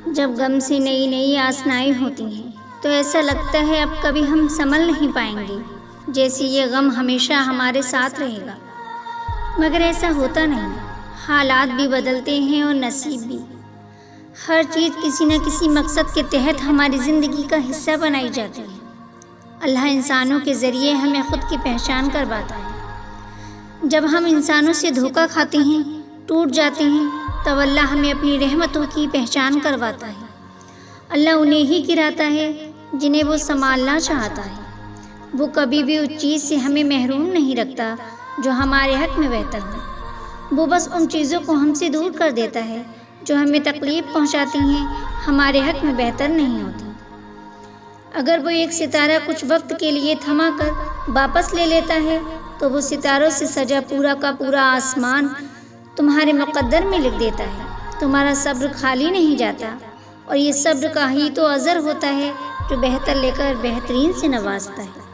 جب غم سے نئی نئی آشنائیں ہوتی ہیں تو ایسا لگتا ہے اب کبھی ہم سنبھل نہیں پائیں گے، جیسے یہ غم ہمیشہ ہمارے ساتھ رہے گا۔ مگر ایسا ہوتا نہیں، حالات بھی بدلتے ہیں اور نصیب بھی۔ ہر چیز کسی نہ کسی مقصد کے تحت ہماری زندگی کا حصہ بنائی جاتی ہے۔ اللہ انسانوں کے ذریعے ہمیں خود کی پہچان کرواتا ہے۔ جب ہم انسانوں سے دھوکہ کھاتے ہیں، ٹوٹ جاتے ہیں، تب اللہ ہمیں اپنی رحمتوں کی پہچان کرواتا ہے۔ اللہ انہیں ہی گراتا ہے جنہیں وہ سنبھالنا چاہتا ہے۔ وہ کبھی بھی اس چیز سے ہمیں محروم نہیں رکھتا جو ہمارے حق میں بہتر ہو۔ وہ بس ان چیزوں کو ہم سے دور کر دیتا ہے جو ہمیں تکلیف پہنچاتی ہیں، ہمارے حق میں بہتر نہیں ہوتی۔ اگر وہ ایک ستارہ کچھ وقت کے لیے تھما کر واپس لے لیتا ہے تو وہ ستاروں سے سجا پورا کا پورا آسمان تمہارے مقدر میں لکھ دیتا ہے۔ تمہارا صبر خالی نہیں جاتا، اور یہ صبر کا ہی تو اجر ہوتا ہے جو بہتر لے کر بہترین سے نوازتا ہے۔